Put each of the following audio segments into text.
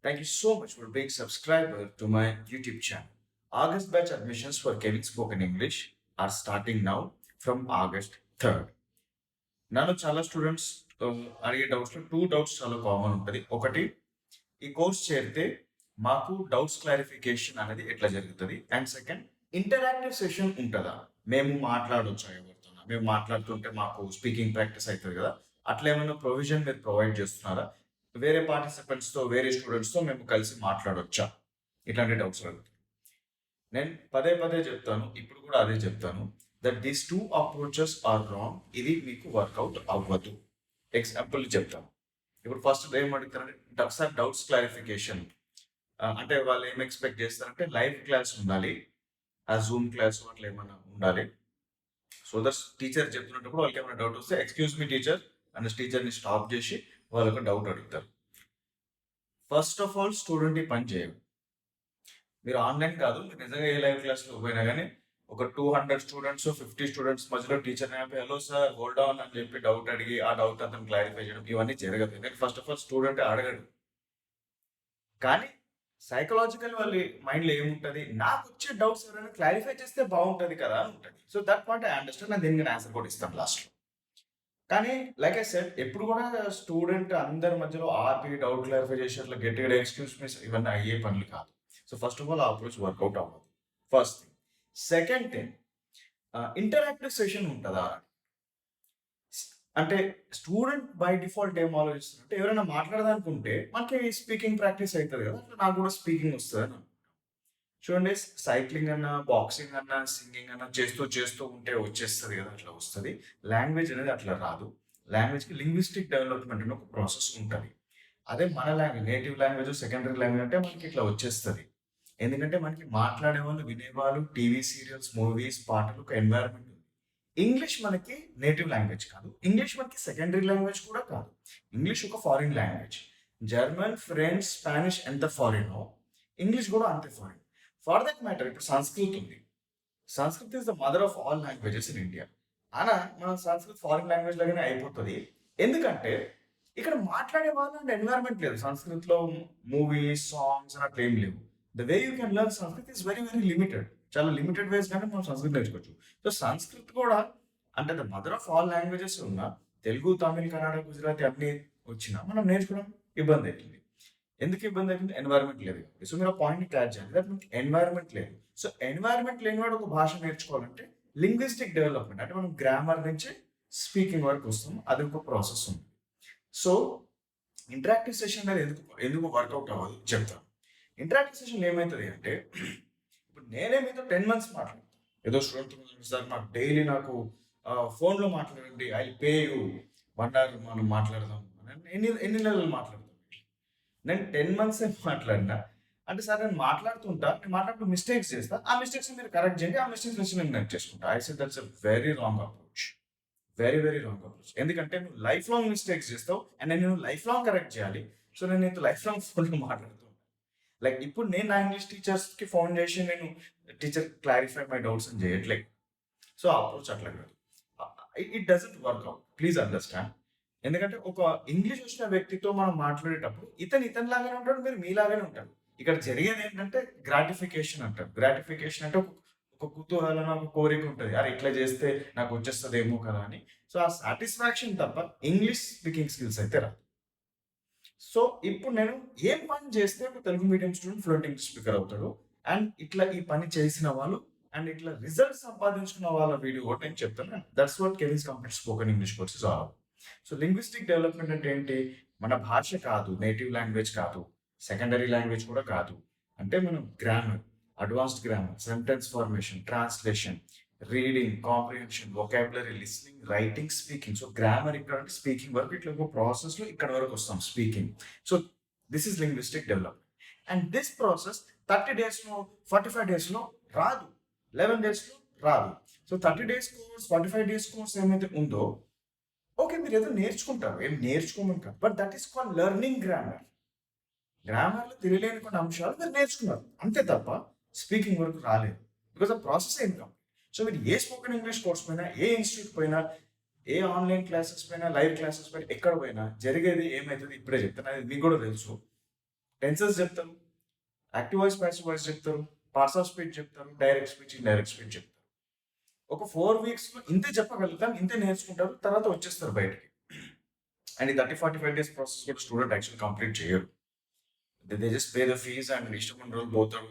Thank you so much for being subscriber to my YouTube channel. August batch admissions for Kevin Spoken English are starting now from August 3rd. నాలో చాలా students అడిగే డౌట్స్లో two doubts చాలా common ఉంటుంది. ఒకటి, ఈ course చేరితే మాకు doubts clarification అనేది ఎట్లా జరుగుతుంది, అండ్ సెకండ్, ఇంటరాక్టివ్ సెషన్ ఉంటుందా, మేము మాట్లాడొచ్చా ఎవరితోనా, మేము మాట్లాడుతుంటే మాకు స్పీకింగ్ ప్రాక్టీస్ అవుతుంది కదా, అట్లా ఏమైనా ప్రొవిజన్ మీరు ప్రొవైడ్ చేస్తున్నారా, వేరే పార్టిసిపెంట్స్తో వేరే స్టూడెంట్స్తో మేము కలిసి మాట్లాడొచ్చా, ఇట్లాంటి డౌట్స్ అడుగుతాను. నేను పదే పదే చెప్తాను, ఇప్పుడు కూడా అదే చెప్తాను, that these two approaches are wrong. ఇది మీకు వర్కౌట్ అవ్వదు. ఎగ్జాంపుల్ చెప్తాను. ఇప్పుడు ఫస్ట్ ఏం అడుగుతారంటే సార్ డౌట్స్ క్లారిఫికేషన్ అంటే వాళ్ళు ఏం ఎక్స్పెక్ట్ చేస్తారంటే లైవ్ క్లాస్ ఉండాలి, ఆ జూమ్ క్లాస్ అట్లా ఏమైనా ఉండాలి. సో దట్స్ టీచర్ చెప్తున్నప్పుడు వాళ్ళకి ఏమైనా డౌట్ వస్తే ఎక్స్క్యూజ్ మీ టీచర్ అని టీచర్ని స్టాప్ చేసి వాళ్ళకి డౌట్ అడుగుతారు. ఫస్ట్ ఆఫ్ ఆల్ స్టూడెంట్ ఈ పని చేయరు. మీరు ఆన్లైన్ కాదు, మీరు నిజంగా ఏ లైవ్ క్లాస్లో పోయినా కానీ ఒక 200 స్టూడెంట్స్ 50 స్టూడెంట్స్ మధ్యలో teacher hello sir hold on అని చెప్పి డౌట్ అడిగి ఆ డౌట్ అతను క్లారిఫై చేయడం ఇవన్నీ జరగదు. ఎందుకంటే ఫస్ట్ ఆఫ్ ఆల్ స్టూడెంట్ అడగడు. కానీ సైకలాజికల్ వాళ్ళ మైండ్లో ఏముంటుంది, నాకు వచ్చే డౌట్స్ ఎవరైనా క్లారిఫై చేస్తే బాగుంటుంది కదా అని ఉంటుంది. So that point I understand, నేను దీనికి ఆన్సర్ కూడా ఇస్తాను లాస్ట్లో. కానీ లైక్ ఐ సెడ్, ఎప్పుడు కూడా స్టూడెంట్ అందరి మధ్యలో ఆపి డౌట్ క్లారిఫై చేసి అట్లా గట్టిగా ఎక్స్క్యూజ్ మీ ఇవన్నీ అయ్యే పనులు కాదు. సో ఫస్ట్ ఆఫ్ ఆల్ ఆ అప్రోచ్ వర్కౌట్ అవ్వదు. First thing. Second thing, interactive session ఉంటుందా అంటే స్టూడెంట్ బై డిఫాల్ట్ ఏం ఆలోచిస్తుంటే ఎవరైనా మాట్లాడదానుకుంటే మనకి స్పీకింగ్ ప్రాక్టీస్ అవుతుంది కదా, అట్లా నాకు కూడా స్పీకింగ్ వస్తుంది అని. చూడండి, సైక్లింగ్ అన్నా బాక్సింగ్ అన్నా సింగింగ్ అన్నా చేస్తూ చేస్తూ ఉంటే వచ్చేస్తుంది కదా, అట్లా వస్తుంది. లాంగ్వేజ్ అనేది అట్లా రాదు. లాంగ్వేజ్కి లింగ్విస్టిక్ డెవలప్మెంట్ అనే ఒక ప్రాసెస్ ఉంటుంది. అదే మన language, native language secondary language అంటే మనకి ఇట్లా వచ్చేస్తుంది. ఎందుకంటే మనకి మాట్లాడే వాళ్ళు, వినేవాళ్ళు, టీవీ సీరియల్స్, మూవీస్, పాటలు, ఒక ఎన్వైరన్మెంట్ ఉంది. ఇంగ్లీష్ మనకి నేటివ్ లాంగ్వేజ్ కాదు, ఇంగ్లీష్ మనకి సెకండరీ లాంగ్వేజ్ కూడా కాదు. ఇంగ్లీష్ ఒక foreign language. German, French, Spanish ఎంత ఫారినో ఇంగ్లీష్ కూడా అంతే ఫారిన్. ఫర్ దట్ మ్యాటర్ ఇప్పుడు సంస్కృత్ ఉంది. Sanskrit is the mother of all languages in India. అలా మన సంస్కృత్ ఫారిన్ లాంగ్వేజ్ లాగానే అయిపోతుంది. ఎందుకంటే ఇక్కడ మాట్లాడే వాళ్ళు అండ్ ఎన్వైరన్మెంట్ లేదు. సంస్కృత్లో మూవీస్, సాంగ్స్ అని అట్లా ఏం లేవు. The way you can learn Sanskrit is very very limited. చాలా లిమిటెడ్ వేస్ కానీ మనం సంస్కృత్ నేర్చుకోవచ్చు. సో సంస్కృత్ కూడా అంటే the mother of all languages ఉన్న తెలుగు, తమిళ్, కన్నడ, గుజరాతీ అన్ని వచ్చినా మనం నేర్చుకోవడం ఇబ్బంది అవుతుంది. ఎందుకు ఇబ్బంది అవుతుంది? ఎన్వైరన్మెంట్ లేదు. సో మీరు ఆ పాయింట్ని క్యాచ్ చేయాలి, దట్ మనకి ఎన్వైరన్మెంట్ లేదు. సో ఎన్వైరన్మెంట్ లేనివాడు ఒక భాష నేర్చుకోవాలంటే లింగ్విస్టిక్ డెవలప్మెంట్ అంటే మనం గ్రామర్ నుంచి స్పీకింగ్ వరకు వస్తాం, అది ఒక ప్రాసెస్ ఉంది. సో ఇంటరాక్టివ్ సెషన్ అనేది ఎందుకు వర్కౌట్ అవ్వదు చెప్తాను. ఇంటరాక్టివ్ సెషన్ ఏమవుతుంది అంటే, ఇప్పుడు నేనే మీతో 10 months మాట్లాడతాను. ఏదో స్టూడెంట్ సార్ నాకు డైలీ నాకు ఫోన్లో మాట్లాడండి, ఐ పే యూ 1 hour మనం మాట్లాడదాం. ఎన్ని నెలలు మాట్లాడతాం? నేను 10 months మాట్లాడినా అంటే సార్ నేను మాట్లాడుతుంటా, నేను మాట్లాడుతూ మిస్టేక్స్ చేస్తా, ఆ మిస్టేక్స్ మీరు కరెక్ట్ చేయండి, ఆ మిస్టేక్స్ నుంచి నేను కరెక్ట్ చేసుకుంటా. I say that's a very wrong approach. Very very wrong approach. ఎందుకంటే నువ్వు లైఫ్ లాంగ్ మిస్టేక్స్ చేస్తావు అండ్ నేను లైఫ్ లాంగ్ కరెక్ట్ చేయాలి. సో నేను నీతో లైఫ్ లాంగ్ ఫోన్లో మాట్లాడుతూ లైక్ ఇప్పుడు నేను నా ఇంగ్లీష్ టీచర్స్కి ఫోన్ చేసి నేను టీచర్ క్లారిఫై మై డౌట్స్ అని చేయట్లేదు. సో ఆ అప్రోచ్ అట్లా కాదు. It doesn't work out, please understand. ఎందుకంటే ఒక ఇంగ్లీష్ వచ్చిన వ్యక్తితో మనం మాట్లాడేటప్పుడు ఇతని లాగానే ఉంటాడు, మీరు మీలాగానే ఉంటాడు. ఇక్కడ జరిగేది ఏంటంటే గ్రాటిఫికేషన్ అంటారు. గ్రాటిఫికేషన్ అంటే ఒక కుతూహలం, ఒక కోరిక ఉంటుంది, అరే ఇట్లా చేస్తే నాకు వచ్చేస్తుందేమో కదా అని. సో ఆ సాటిస్ఫాక్షన్ తప్ప ఇంగ్లీష్ స్పీకింగ్ స్కిల్స్ అయితే రాదు. సో ఇప్పుడు నేను ఏం పని చేస్తే ఒక Telugu medium student fluent English speaker అవుతాడు, అండ్ ఇట్లా ఈ పని చేసిన వాళ్ళు అండ్ ఇట్లా రిజల్ట్ సంపాదించుకున్న వాళ్ళ వీడియో కూడా నేను చెప్తాను. That's what Kevin's complete spoken English courses all. So linguistic development అంటే ఏంటి? మన భాష కాదు, నేటివ్ లాంగ్వేజ్ కాదు, సెకండరీ లాంగ్వేజ్ కూడా కాదు. అంటే మనం grammar, advanced grammar, sentence formation, translation, reading, comprehension, vocabulary, listening, writing, speaking. So grammar ఇక్కడ అంటే స్పీకింగ్ వరకు ఇట్లా ఒక ప్రాసెస్లో ఇక్కడ వరకు వస్తాం speaking. So this is linguistic development. And this process 30 daysలో 45 daysలో రాదు, 11 daysలో రాదు. So 30 days course, 45 days course ఏమైతే ఉందో, ఓకే మీరు ఏదో నేర్చుకుంటారు, ఏం నేర్చుకోమని కాదు, but that is called learning grammar. గ్రామర్లో తెలియలేని కొన్ని అంశాలు మీరు నేర్చుకున్నారు అంతే తప్ప స్పీకింగ్ వరకు రాలేదు, బికాస్ ఆ ప్రాసెస్ ఏం కాదు. సో మీరు ఏ స్పోకెన్ ఇంగ్లీష్ కోర్స్ పోయినా, ఏ ఇన్స్టిట్యూట్ పోయినా, ఏ ఆన్లైన్ క్లాసెస్ పైన, లైవ్ క్లాసెస్ పైన, ఎక్కడ పోయినా జరిగేది ఏమవుతుంది ఇప్పుడే చెప్తాను, అది మీకు కూడా తెలుసు. టెన్సెస్ చెప్తారు, యాక్టివ్ వాయిస్ ప్యాసివ్ వాయిస్ చెప్తారు, పార్ట్స్ ఆఫ్ స్పీచ్ చెప్తారు, డైరెక్ట్ స్పీచ్ ఇండైరెక్ట్ స్పీచ్ చెప్తారు. ఒక 4 వీక్స్లో ఇంతే చెప్పగలుగుతాం, ఇంతే నేర్చుకుంటారు, తర్వాత వచ్చేస్తారు బయటికి. అండ్ ఈ 30-45 days ప్రాసెస్ కూడా స్టూడెంట్ యాక్చువల్ కంప్లీట్ చేయరు. They just pay the fees and ఇష్టం రోజులు పోతారు,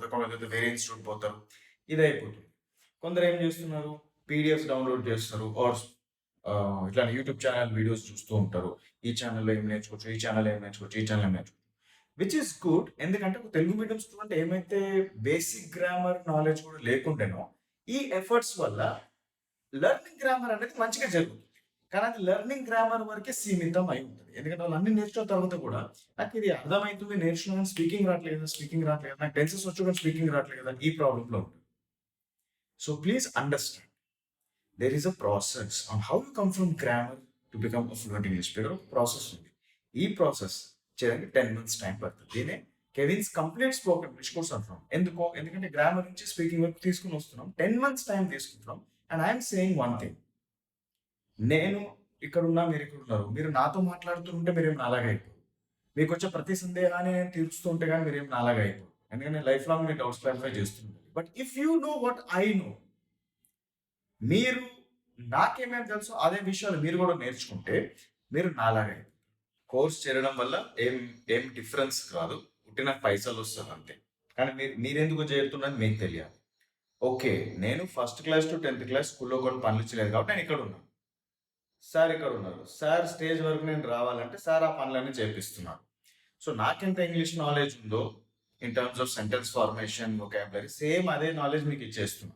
తర్వాత వేరే ఇన్స్టిట్యూట్ పోతారు, ఇది అయిపోతుంది. కొందరు ఏం చేస్తున్నారు, పీడిఎఫ్స్ డౌన్లోడ్ చేస్తారు, ఆర్ ఇట్లా యూట్యూబ్ ఛానల్ వీడియోస్ చూస్తూ ఉంటారు. ఈ ఛానల్లో ఏం నేర్చుకోవచ్చు, ఈ ఛానల్ ఏం నేర్చుకోవచ్చు, ఈ ఛానల్ ఏం నేర్చుకోవచ్చు, విచ్ ఈస్ గుడ్. ఎందుకంటే ఒక తెలుగు మీడియం స్టూడెంట్ ఏమైతే బేసిక్ గ్రామర్ నాలెడ్జ్ కూడా లేకుండానో ఈ ఎఫర్ట్స్ వల్ల లెర్నింగ్ గ్రామర్ అనేది మంచిగా జరుగుతుంది. కానీ అది లెర్నింగ్ గ్రామర్ వరకే సీమితం అయి ఉంటుంది. ఎందుకంటే వాళ్ళు అన్ని నేర్చుకున్న తర్వాత కూడా నాకు ఇది అర్థమవుతుంది, నేర్చుకున్న స్పీకింగ్ రావట్లేదు నాకు టెన్సెస్ వచ్చు కానీ స్పీకింగ్ రావట్లేదు కదా, ఈ ప్రాబ్లంలో ఉంటుంది. So please understand, there is a process on how you come from grammar to become a fluent English speaker. Process ఉంది. ఈ ప్రాసెస్ చేయడానికి 10 months టైం పడుతుంది. దీనే Kevin's complete spoken English course అంటున్నాం. ఎందుకంటే గ్రామర్ నుంచి స్పీకింగ్ వరకు తీసుకుని వస్తున్నాం, 10 months టైం తీసుకుంటున్నాం. And I'm saying one thing, నేను ఇక్కడున్నా, మీరు ఇక్కడ ఉన్నారు, మీరు నాతో మాట్లాడుతుంటే మీరేం నాలాగా అయిపోరు. మీకు వచ్చే ప్రతి సందేహాన్ని నేను తీరుస్తుంటే కానీ మీరేం నాలాగా అయిపోరు. ఎందుకంటే లైఫ్ లాంగ్ నేను డౌట్స్ క్లారిఫై చేస్తుంటాను. But if you know what I know, మీరు నాకేమేమి తెలుసో అదే విషయాలు మీరు కూడా నేర్చుకుంటే మీరు నాలాగే. కోర్స్ చేరడం వల్ల ఏం డిఫరెన్స్ కాదు, పుట్టిన పైసలు వస్తుంది అంతే. కానీ మీరెందుకు చేరుతున్నారని మీకు తెలియాలి. ఓకే, నేను 1st class to 10th class స్కూల్లో కొన్ని పనులు చేయలేదు కాబట్టి నేను ఇక్కడ ఉన్నాను, సార్ ఇక్కడ ఉన్నారు, సార్ స్టేజ్ వరకు నేను రావాలంటే సార్ ఆ పనులన్నీ చేపిస్తున్నారు. సో నాకెంత ఇంగ్లీష్ నాలెడ్జ్ ఉందో in terms of sentence formation, vocabulary, same అదే నాలెడ్జ్ మీకు ఇచ్చేస్తున్నాను.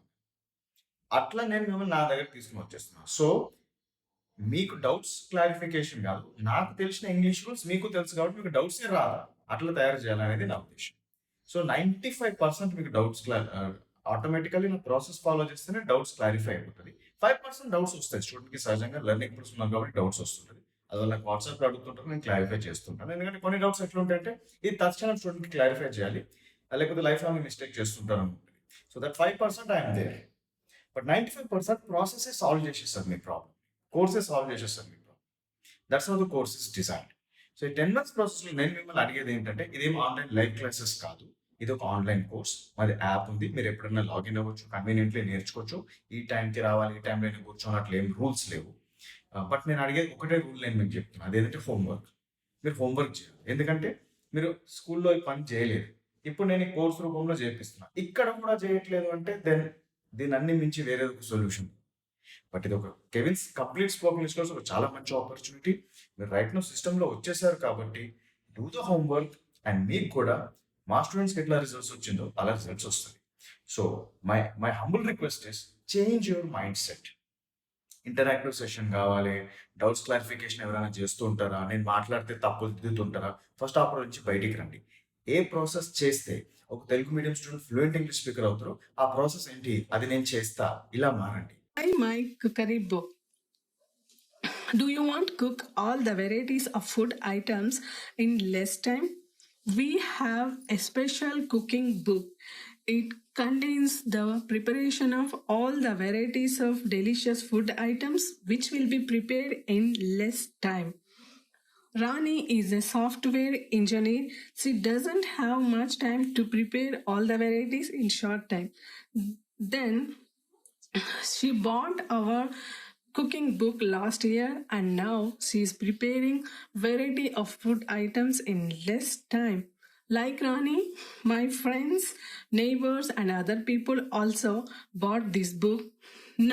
అట్లా నేను మిమ్మల్ని నా దగ్గర తీసుకుని వచ్చేస్తున్నాను. సో మీకు డౌట్స్ క్లారిఫికేషన్ కాదు, నాకు తెలిసిన ఇంగ్లీష్ రూల్స్ మీకు తెలుసు కాబట్టి మీకు డౌట్సే రాదు, అట్లా తయారు చేయాలనేది నా ఉద్దేశం. సో 95% మీకు డౌట్స్ ఆటోమేటికల్లీ నా ప్రాసెస్ ఫాలో చేస్తేనే డౌట్స్ క్లారిఫై అయిపోతుంది. 5% డౌట్స్ వస్తాయి స్టూడెంట్కి, సహజంగా లెర్నింగ్ పర్సన్ ఉన్నారు కాబట్టి డౌట్స్ వస్తుంటుంది. అది నాకు వాట్సాప్లో అడుగుతుంటారు, నేను క్లారిఫై చేస్తుంటాను. ఎందుకంటే కొన్ని డౌట్స్ ఎట్లుంటాయంటే ఇది తక్షణం స్టూడెంట్కి క్లారిఫై చేయాలి, లేకపోతే లైఫ్ లాంగ్ మిస్టేక్ చేస్తుంటారు అనుకుంటుంది. So that 5% I'm there. But 95% ప్రాసెసే సాల్వ్ చేసేస్తారు మీ ప్రాబ్లం, కోర్సే సాల్వ్ చేసేస్తారు మీ problem. That's how the course is designed. So ఈ 10 months ప్రాసెస్లో నేను మిమ్మల్ని అడిగేది ఏంటంటే, ఇదేం ఆన్లైన్ లైవ్ క్లాసెస్ కాదు, ఇది ఒక ఆన్లైన్ కోర్స్. మాది యాప్ ఉంది, మీరు ఎప్పుడైనా లాగిన్ అవ్వచ్చు, కన్వీనియంట్లీ నేర్చుకోవచ్చు. ఈ టైంకి రావాలి, ఈ టైంలో నేను కూర్చోని అట్లా ఏం రూల్స్ లేవు. బట్ నేను అడిగేది ఒకటే రూల్ నేను మీకు చెప్తున్నాను, అదేంటంటే హోంవర్క్. మీరు హోంవర్క్ చేయాలి, ఎందుకంటే మీరు స్కూల్లో ఈ పని చేయలేదు, ఇప్పుడు నేను ఈ కోర్స్ రూపంలో చేపిస్తున్నాను, ఇక్కడ కూడా చేయట్లేదు అంటే దీని అన్ని మించి వేరే ఒక సొల్యూషన్. బట్ ఇది ఒక Kevin's complete spoken English course, ఒక చాలా మంచి ఆపర్చునిటీ. మీరు రైట్ నో సిస్టంలో వచ్చేసారు కాబట్టి డూ ద హోంవర్క్. అండ్ మీకు కూడా మా స్టూడెంట్స్కి ఎట్లా రిజల్ట్స్ వచ్చిందో అలా రిజల్ట్స్ వస్తుంది. So my humble request is change your mind set. Interactive session కావాలి, డౌట్స్ క్లారిఫికేషన్ ఎవరైనా చేస్తూ ఉంటారా, నేను మాట్లాడితే తప్పులు దిద్దుతుంటారా, ఫస్ట్ ఆ నుంచి బయటికి రండి. ఏ ప్రాసెస్ చేస్తే ఒక Telugu medium student fluent English speaker అవుతారో ఆ ప్రాసెస్ ఏంటి, అది నేను చేస్తా, ఇలా మారండి. My cookery book. Do you want to cook all the varieties of food items in less time? We have a special cooking book. It contains the preparation of all the varieties of delicious food items which will be prepared in less time. Rani is a software engineer. She doesn't have much time to prepare all the varieties in short time. Then she bought our cooking book last year and now she is preparing variety of food items in less time. Like Rani, my friends, neighbors and other people also bought this book.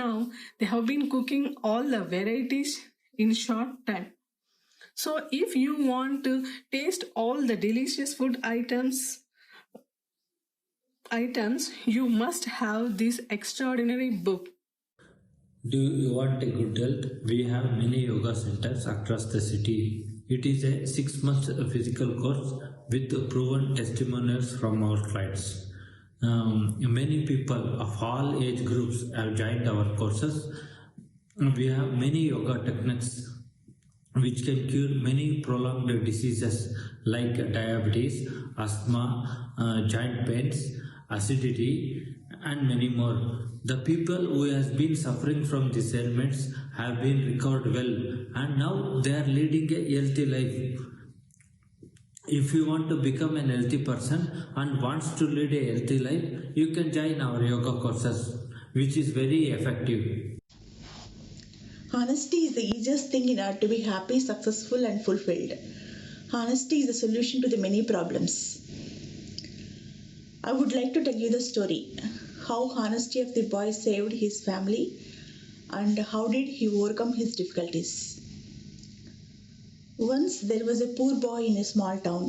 Now they have been cooking all the varieties in short time. So if you want to taste all the delicious food items, you must have this extraordinary book. Do you want a good health? We have many yoga centers across the city. It is a 6-month physical course with proven testimonials from our clients. Many people of all age groups have joined our courses. We have many yoga techniques which can cure many prolonged diseases like diabetes, asthma, joint pains, acidity, and many more. The people who has been suffering from these ailments have been recovered well and now they are leading a healthy life. If you want to become an healthy person and wants to lead a healthy life, you can join our yoga courses, which is very effective. Honesty is the easiest thing in order to be happy, successful, and fulfilled. Honesty is the solution to the many problems. I would like to tell you the story how honesty of the boy saved his family and how did he overcome his difficulties. Once there was a poor boy in a small town.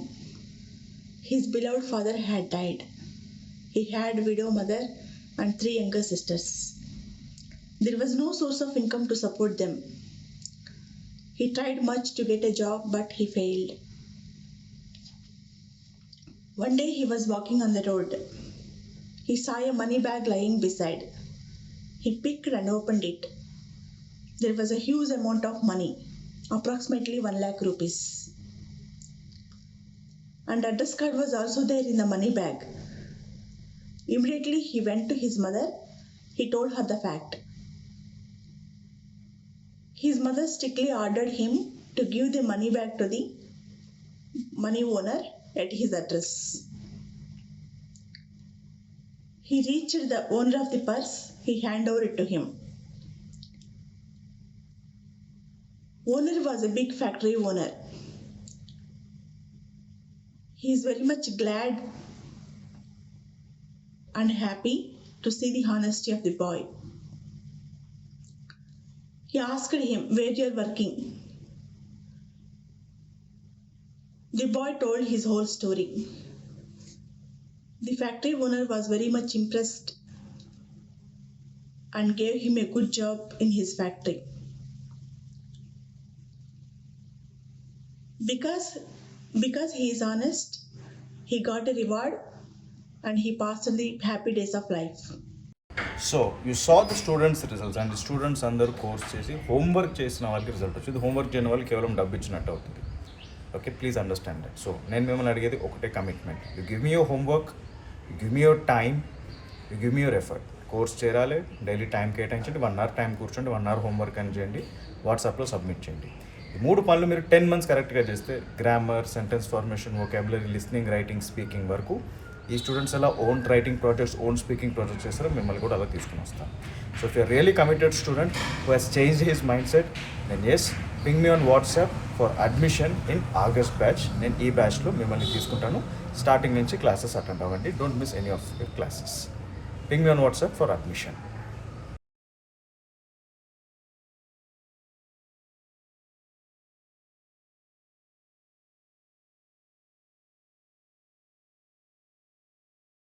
His beloved father had died. He had a widow mother and 3 younger sisters. There was no source of income to support them. He tried much to get a job, but he failed. One day he was walking on the road. He saw a money bag lying beside. He picked and opened it. There was a huge amount of money, approximately 1 lakh rupees. And address card was also there in the money bag. Immediately he went to his mother. He told her the fact. His mother strictly ordered him to give the money bag to the money owner at his address. He reached the owner of the purse. He handed over it to him. Owner was a big factory owner. He is very much glad and happy to see the honesty of the boy. He asked him where you are working. The boy told his whole story. The factory owner was very much impressed and gave him a good job in his factory. Because he is honest, he got a reward and he passed the happy days of life. So you saw the students results and students అందరూ course చేసి homework చేసిన వాళ్ళకి result వచ్చింది. Homework చేయని వాళ్ళకి కేవలం డబ్బు ఇచ్చినట్టు అవుతుంది. Okay, please understand that. So నేను మిమ్మల్ని అడిగేది ఒకటే commitment. You give me your homework, you give me your time, you give me your effort. Course చేరాలి, డైలీ టైం కేటాయించండి, 1 hour టైం కూర్చోండి, 1 hour హోంవర్క్ అని చేయండి, వాట్సాప్లో సబ్మిట్ చేయండి. ఈ 3 పనులు మీరు 10 months కరెక్ట్గా చేస్తే grammar, sentence formation, vocabulary, listening, writing, speaking వరకు ఈ స్టూడెంట్స్ ఎలా own writing projects, own speaking projects చేస్తారో మిమ్మల్ని కూడా అలా తీసుకుని వస్తాను. So if you're really committed student who has changed his mindset, then ఎస్ ping me on WhatsApp for admission in August batch. నేను ఈ బ్యాచ్లో మిమ్మల్ని తీసుకుంటాను. స్టార్టింగ్ నుంచి క్లాసెస్ అటెండ్ అవ్వండి. Don't miss any of your classes. Ping me on WhatsApp for admission.